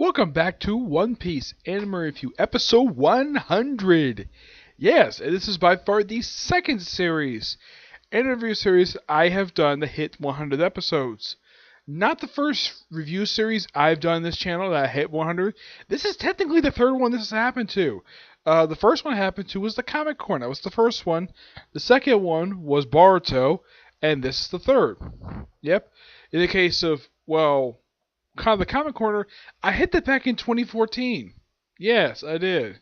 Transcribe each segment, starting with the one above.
Welcome back to One Piece Anime Review, episode 100. Yes, and this is by far the second series, anime review series I have done that hit 100 episodes. Not the first review series I've done on this channel that hit 100. This is technically the third one this has happened to. The first one happened to was the Comic Corner. That was the first one. The second one was Boruto, and this is the third. Yep. In the case of, well, the Comic Corner, I hit that back in 2014. Yes, I did.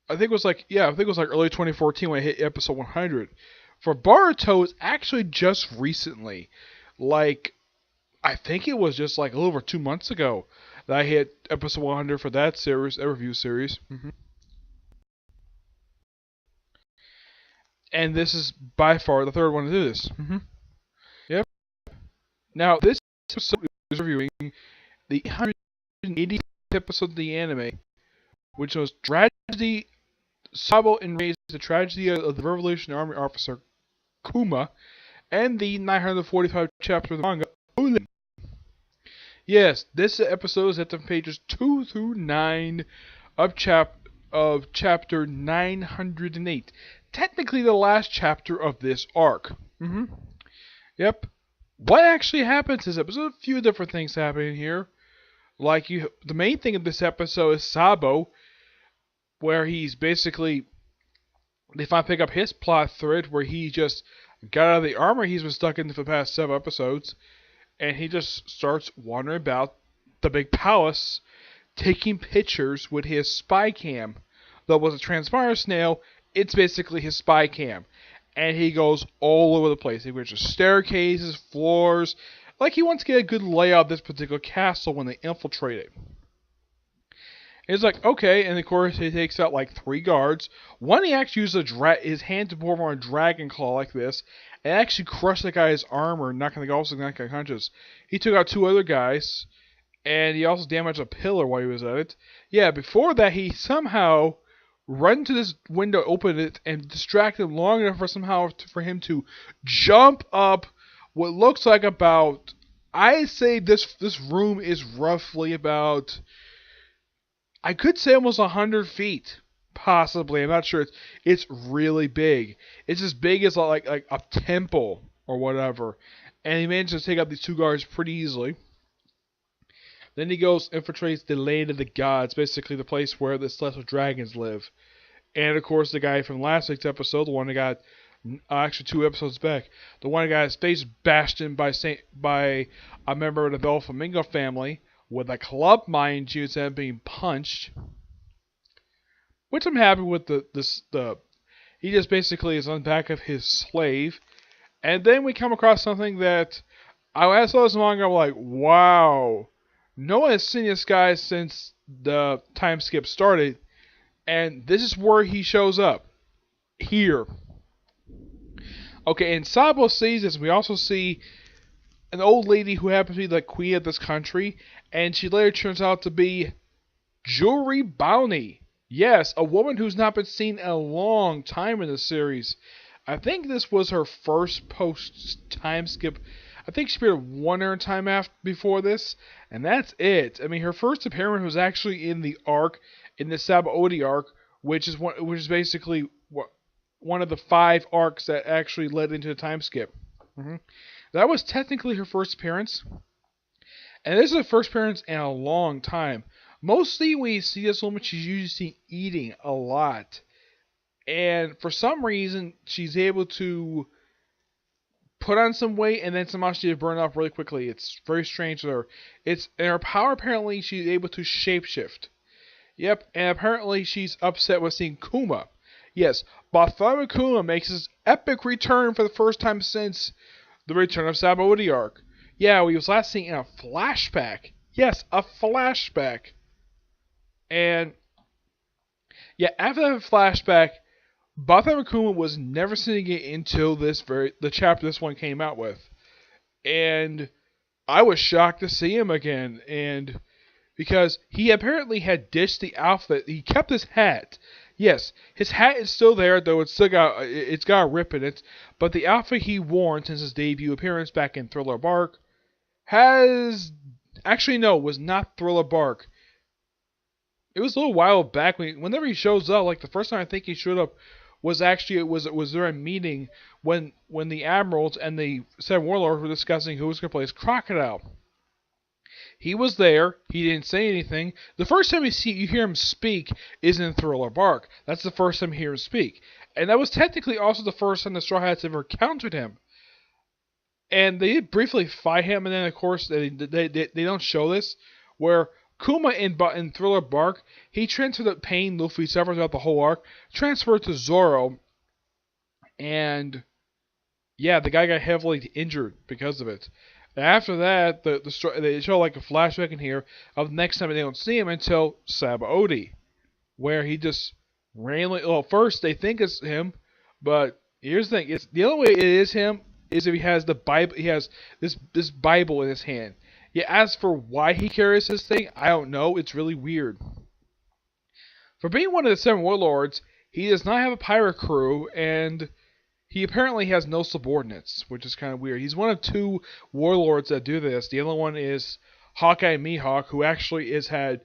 I think it was like early 2014 when I hit episode 100. For Boruto, it's actually just recently. I think it was just like a little over 2 months ago that I hit episode 100 for that series, a review series. And this is by far the third one to do this. Yep. Now, this episode is reviewing the 180th episode of the anime, which was Tragedy, Sabo Enraged, the tragedy of the Revolutionary Army officer Kuma, and the 945th chapter of the manga, O-Lin. Yes, this episode is at the pages 2 through 9 of chapter 908. Technically the last chapter of this arc. Yep. What actually happens in this episode? A few different things happening here. The main thing of this episode is Sabo, where he's basically, they finally pick up his plot thread where he just got out of the armor he's been stuck in for the past 7 episodes, and he just starts wandering about the big palace, taking pictures with his spy cam. Though it was a transpire snail, it's basically his spy cam. And he goes all over the place. He goes to staircases, floors. Like he wants to get a good layout of this particular castle when they infiltrate it. It's like, okay, and of course he takes out like 3 guards. One, he actually uses his hand to perform on a dragon claw like this, and actually crushed the guy's armor, knocking the guy unconscious. He took out 2 other guys, and he also damaged a pillar while he was at it. Yeah, before that he somehow run to this window, open it, and distract him long enough for him to jump up what looks like about, I say this room is roughly about, I could say almost 100 feet, possibly. I'm not sure. It's really big. It's as big as like a temple or whatever. And he manages to take out these 2 guards pretty easily. Then he goes, infiltrates the land of the gods, basically the place where the celestial dragons live. And of course, the guy from last week's episode, the one that got, actually 2 episodes back, the one that got his face bashed in by a member of the Bell Flamingo family with a club, mind you, instead of being punched. Which I'm happy with. He just basically is on the back of his slave. And then we come across something that I saw this manga, I'm like, wow. No one has seen this guy since the time skip started, and this is where he shows up. Here. Okay, and Sabo sees this. We also see an old lady who happens to be the queen of this country, and she later turns out to be Jewelry Bounty. Yes, a woman who's not been seen in a long time in the series. I think this was her first post-time skip. I think she appeared 1 other time before this, and that's it. I mean, her first appearance was actually in the arc, in the Sabo Odi arc, which is basically one of the 5 arcs that actually led into the time skip. That was technically her first appearance, and this is her first appearance in a long time. Mostly when you see this woman, she's usually seen eating a lot, and for some reason, she's able to put on some weight, and then somehow she burn off really quickly. It's very strange with her. In her power, apparently, she's able to shapeshift. Yep, and apparently she's upset with seeing Kuma. Yes, Bartholomew Kuma makes his epic return for the first time since the return of Sabo Odi arc. Yeah, we was last seen in a flashback. Yes, a flashback. And yeah, after that flashback, Bartholomew Kuma was never seen again until the chapter this one came out with. And I was shocked to see him again, and because he apparently had ditched the outfit. He kept his hat. Yes, his hat is still there, though it's got a rip in it, but the outfit he worn since his debut appearance back in Thriller Bark has Actually, no, it was not Thriller Bark. It was a little while back whenever he shows up. Like the first time I think he showed up was actually it was during a meeting when the admirals and the seven warlords were discussing who was going to play as Crocodile. He was there. He didn't say anything. The first time you hear him speak is in Thriller Bark. That's the first time you hear him speak, and that was technically also the first time the Straw Hats ever encountered him. And they did briefly fight him, and then of course they don't show this where Kuma in Thriller Bark, he transferred the pain Luffy suffered throughout the whole arc, transferred to Zoro, and yeah, the guy got heavily injured because of it. And after that, they show like a flashback in here of the next time they don't see him until Sabo, where he just randomly. Well, first they think it's him, but here's the thing: it's the only way it is him is if he has the Bible. He has this Bible in his hand. Yeah, as for why he carries this thing, I don't know. It's really weird. For being one of the seven warlords, he does not have a pirate crew, and he apparently has no subordinates, which is kind of weird. He's one of two warlords that do this. The other one is Hawkeye Mihawk, who actually has had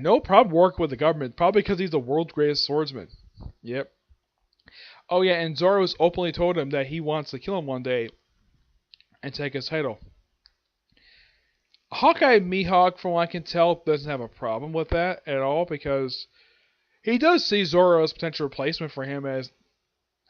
no problem working with the government, probably because he's the world's greatest swordsman. Yep. Oh yeah, and Zoro has openly told him that he wants to kill him one day and take his title. Hawkeye Mihawk, from what I can tell, doesn't have a problem with that at all because he does see Zoro as a potential replacement for him as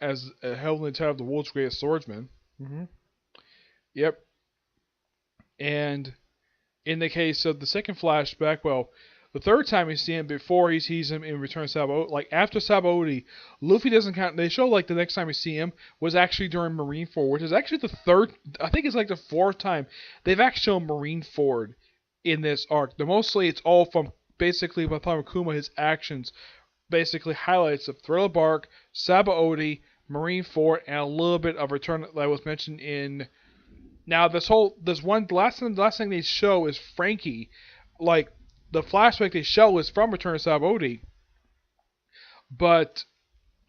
a heavenly title of the world's greatest swordsman. Yep. And in the case of the second flashback, well, the third time you see him before he sees him in Return of Sabo, like after Sabo, Luffy doesn't count. They show like the next time you see him was actually during Marineford, which is actually the third. I think it's like the fourth time they've actually shown Marineford in this arc. Mostly it's all from basically by the time of Kuma, his actions basically highlights of Thriller Bark, Sabo, Marineford, and a little bit of Return that was mentioned in. Now the last thing they show is Frankie, like. The flashback they show is from Return of Sabo, but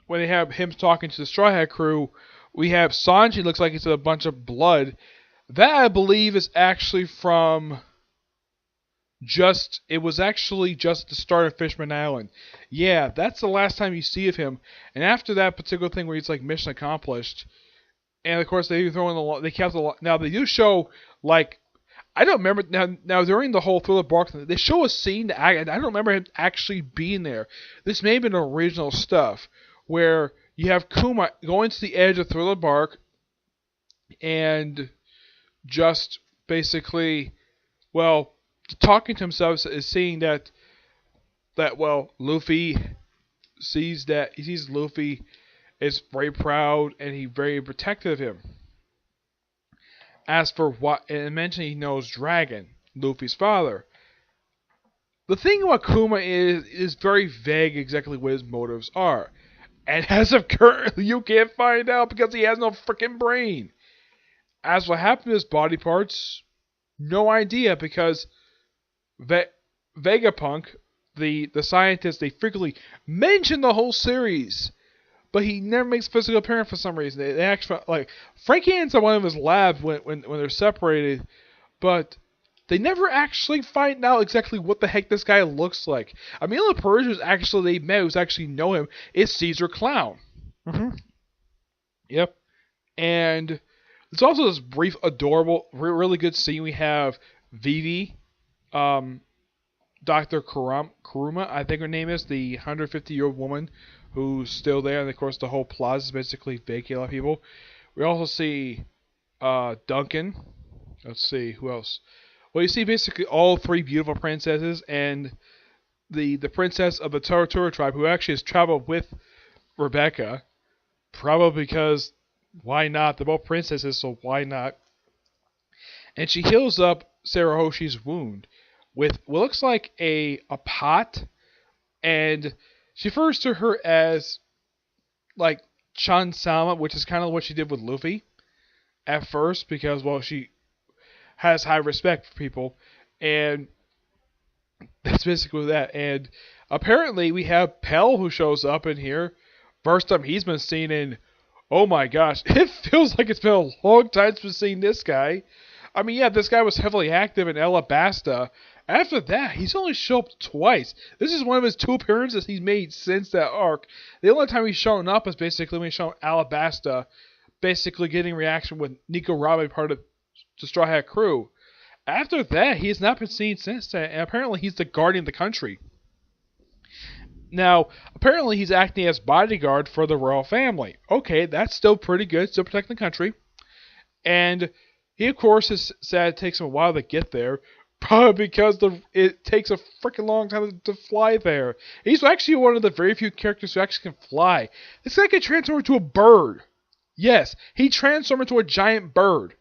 when they have him talking to the Straw Hat crew, we have Sanji looks like he's a bunch of blood. That I believe is actually from it was actually just the start of Fishman Island. Yeah, that's the last time you see of him. And after that particular thing where he's like mission accomplished, and of course they throw in they kept now they do show like. I don't remember now during the whole Thriller Bark thing, they show a scene that I don't remember him actually being there. This may have been original stuff where you have Kuma going to the edge of Thriller Bark and just basically, well, talking to himself is seeing that Luffy sees Luffy is very proud and he's very protective of him. As for what, and mentioned he knows Dragon, Luffy's father. The thing about Kuma is very vague exactly what his motives are. And as of currently, you can't find out because he has no freaking brain. As what happened to his body parts, no idea because Vegapunk, the scientist, they frequently mention the whole series. But he never makes physical appearance for some reason. They actually like Frankie ends up one of his labs when they're separated, but they never actually find out exactly what the heck this guy looks like. I mean, the person who's actually they met, who's actually know him, is Caesar Clown. Yep. And there's also this brief, adorable, really good scene we have Vivi, Dr. Kuruma, I think her name is, the 150-year-old woman who's still there, and of course the whole plaza is basically vacated by people. We also see Duncan. Let's see, who else? Well, you see basically all three beautiful princesses and the princess of the Tortura tribe, who actually has traveled with Rebecca, probably because why not? They're both princesses, so why not? And she heals up Sarahoshi's wound with what looks like a pot, and she refers to her as like Chan-sama, which is kind of what she did with Luffy at first, because well, she has high respect for people, and that's basically that. And apparently we have Pell who shows up in here. First time he's been seen in, oh my gosh, it feels like it's been a long time since we've seen this guy. I mean, yeah, this guy was heavily active in Alabasta. After that, he's only shown up twice. This is one of his 2 appearances he's made since that arc. The only time he's shown up is basically when he's shown Alabasta, basically getting reaction with Nico Robin, part of the Straw Hat crew. After that, he has not been seen since then, and apparently he's the guardian of the country. Now, apparently he's acting as bodyguard for the royal family. Okay, that's still pretty good, still protecting the country. And he, of course, has said it takes him a while to get there, probably because it takes a freaking long time to fly there. He's actually one of the very few characters who actually can fly. This guy can transform into a bird. Yes, he transformed into a giant bird.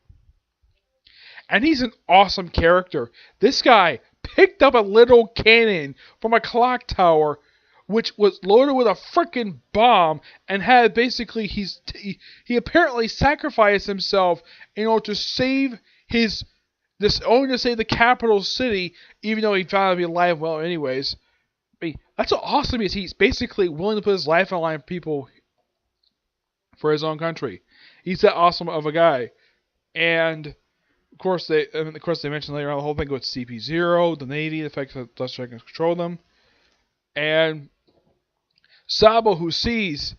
And he's an awesome character. This guy picked up a little cannon from a clock tower, which was loaded with a freaking bomb, and had basically he apparently sacrificed himself in order to save the capital city, even though he found to be alive well anyways. I mean, that's what awesome is. He's basically willing to put his life on the line for people for his own country. He's that awesome of a guy. And of course they mentioned later on the whole thing with CP0, the Navy, the fact that Dust Dragons control them. And Sabo, who sees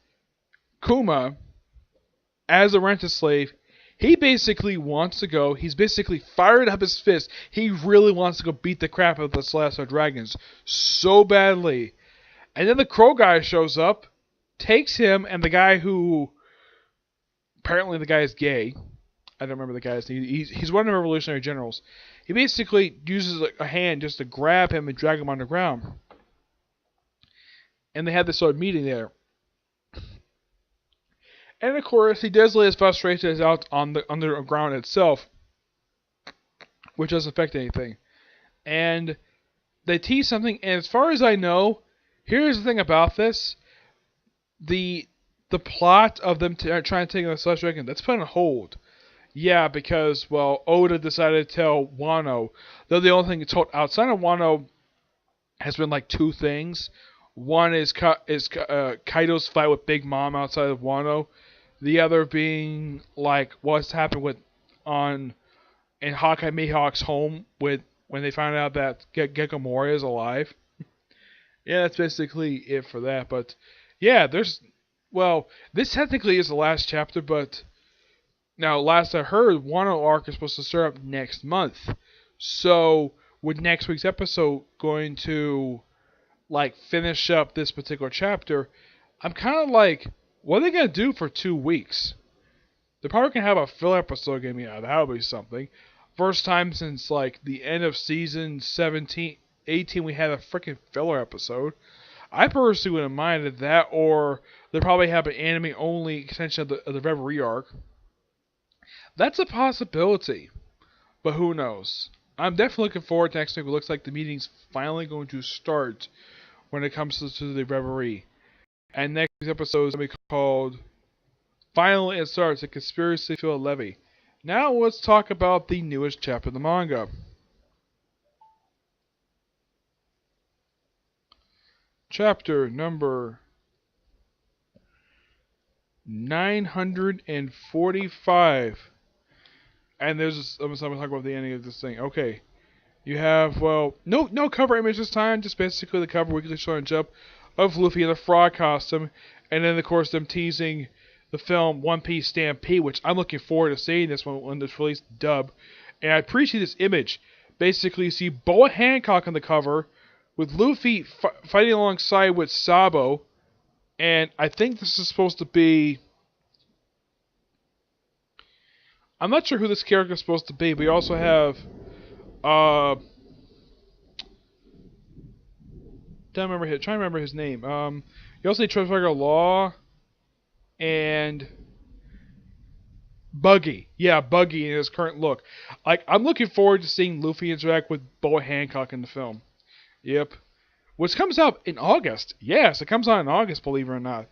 Kuma as a rented slave, he basically wants to go. He's basically fired up his fist. He really wants to go beat the crap out of the Celestial Dragons so badly. And then the Crow guy shows up, takes him, and the guy who apparently the guy is gay. I don't remember the guy's name. He's one of the revolutionary generals. He basically uses a hand just to grab him and drag him underground. And they had this sort of meeting there. And of course, he does let his frustrations out on the underground itself, which doesn't affect anything. And they tease something, and as far as I know, here's the thing about this. The plot of them trying to take on the Celestial Dragon, that's put on hold. Yeah, because, well, Oda decided to tell Wano. Though the only thing he told outside of Wano has been like 2 things. One is Kaido's fight with Big Mom outside of Wano. The other being like what's happened in Hawkeye Mihawk's home when they found out that Gecko Moria is alive. Yeah, that's basically it for that. But yeah, this technically is the last chapter, but now last I heard, Wano arc is supposed to start up next month. So with next week's episode going to finish up this particular chapter, I'm kind of like, what are they going to do for 2 weeks? They're probably going to have a filler episode getting me out. That would be something. First time since the end of season 18 we had a freaking filler episode. I personally wouldn't mind that, or they probably have an anime only extension of the Reverie arc. That's a possibility, but who knows? I'm definitely looking forward to next week. It looks like the meeting's finally going to start when it comes to the Reverie. And next episode is going to be called Finally It Starts, a Conspiracy Field Levy. Now let's talk about the newest chapter of the manga. Chapter number 945. And there's I'm talking about the ending of this thing. Okay. You have, no cover image this time, just basically the cover weekly showing jump of Luffy in the frog costume, and then of course them teasing the film One Piece Stampede, which I'm looking forward to seeing this one when it's released dub. And I appreciate this image. Basically, you see Boa Hancock on the cover, with Luffy fighting alongside with Sabo, and I think this is supposed to be... I'm not sure who this character is supposed to be, but you also have... trying to remember his name. You also need Trafalgar Law and Buggy. Yeah, Buggy in his current look. I'm looking forward to seeing Luffy interact with Boa Hancock in the film. Yep. Which comes out in August. Yes, it comes out in August, believe it or not.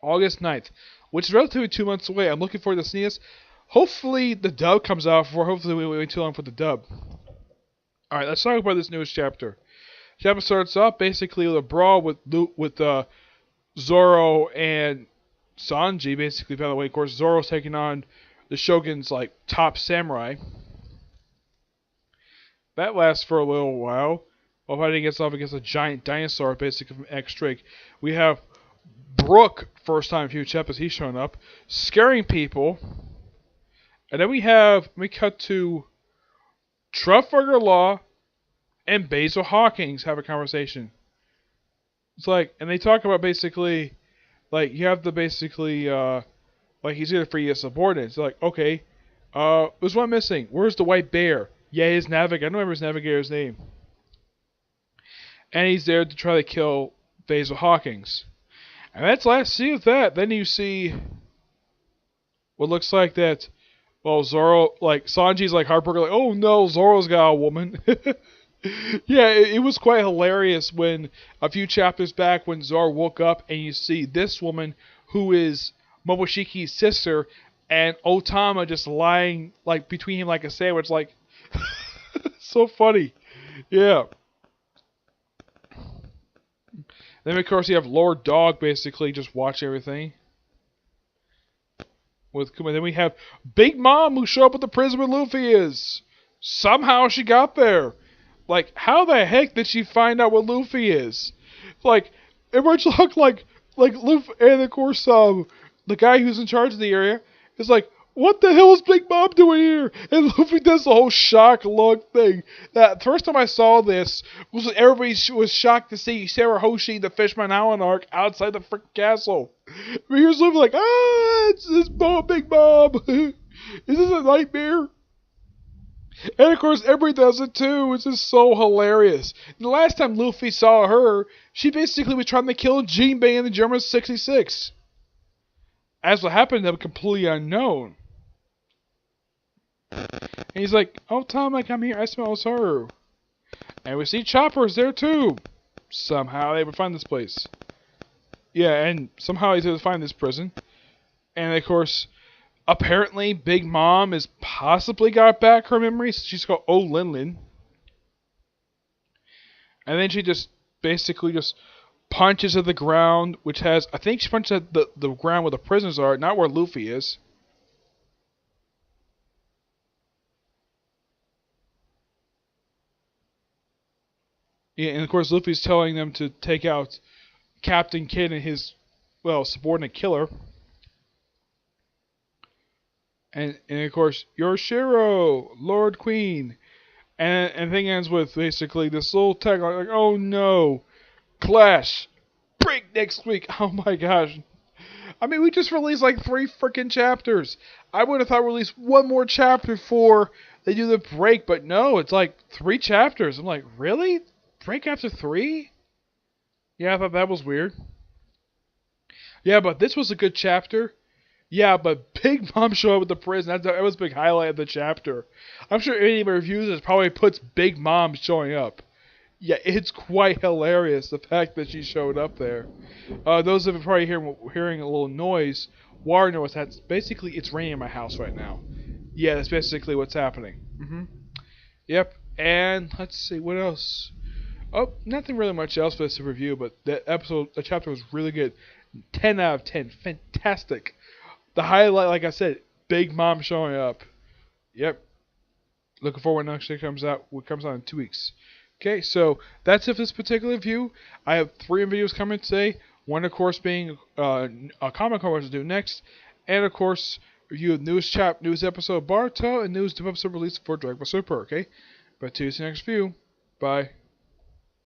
August 9th, which is relatively 2 months away. I'm looking forward to seeing this. Hopefully the dub comes out before. Hopefully we wait too long for the dub. Alright, let's talk about this newest chapter. Chapter starts off basically with a brawl with Zoro and Sanji, basically, by the way, of course, Zoro's taking on the Shogun's, like, top samurai. That lasts for a little while. While fighting against a giant dinosaur, basically from X Drake. We have Brook, first time in a few chapters he's shown up, scaring people. And then we cut to Trafalgar Law and Basil Hawkins have a conversation. It's like, and they talk about basically, like, you have to basically, like, he's here for your subordinates. Like, okay, there's one missing. Where's the white bear? Yeah, his navigator. I don't remember his navigator's name. And he's there to try to kill Basil Hawkins. And that's last scene of that. Then you see what looks like that. Well, Zoro, like, Sanji's like heartbroken, like, oh no, Zoro's got a woman. Yeah, it was quite hilarious when a few chapters back when Zoro woke up and you see this woman who is Momoshiki's sister and Otama just lying like between him like a sandwich, like so funny. Yeah. Then of course you have Lord Dog basically just watch everything with Kuma. Then we have Big Mom who showed up at the prison where Luffy is. Somehow she got there. Like, how the heck did she find out what Luffy is? Like, it much looked like Luffy, and of course, the guy who's in charge of the area is like, what the hell is Big Mom doing here? And Luffy does the whole shock look thing. That first time I saw this was when everybody was shocked to see Sarah Hoshi, the Fishman Island arc, outside the frickin' castle. But here's Luffy like, it's Big Mom. Is this a nightmare? And of course, everybody does it too. It's just so hilarious. The last time Luffy saw her, she basically was trying to kill Jinbei in the German 66. As what happened to them, completely unknown. And he's like, oh, Tom, like, I'm here. I smell it's her. And we see Chopper's there too. Somehow they would find this place. Yeah, and somehow he's able to find this prison. And of course, apparently, Big Mom has possibly got back her memories. She's called O-Lin. And then she just basically just punches at the ground, which has, I think she punches at the ground where the prisoners are, not where Luffy is. Yeah, and of course Luffy's telling them to take out Captain Kidd and his, well, subordinate killer. And of course, Yoshiro, Lord Queen. And the thing ends with basically this little tagline like, oh no, Clash, break next week. Oh my gosh. I mean, we just released like 3 freaking chapters. I would have thought we released one more chapter before they do the break, but no, it's like 3 chapters. I'm like, really? Break after 3? Yeah, I thought that was weird. Yeah, but this was a good chapter. Yeah, but Big Mom showed up at the prison. That was a big highlight of the chapter. I'm sure any of my reviews probably puts Big Mom showing up. Yeah, it's quite hilarious, the fact that she showed up there. Those of you probably hearing a little noise, water noise, that's basically, it's raining in my house right now. Yeah, that's basically what's happening. Yep, and let's see, what else? Oh, nothing really much else for this to review, but the chapter was really good. 10 out of 10, fantastic. The highlight, like I said, Big Mom showing up. Yep. Looking forward when next year comes out. It comes out in 2 weeks. Okay, so that's it for this particular review. I have 3 videos coming today. One, of course, being a comic card to do next, and of course, review of news episode of Barto and news episode released for Dragon Ball Super. Okay, but to see you next view. Bye.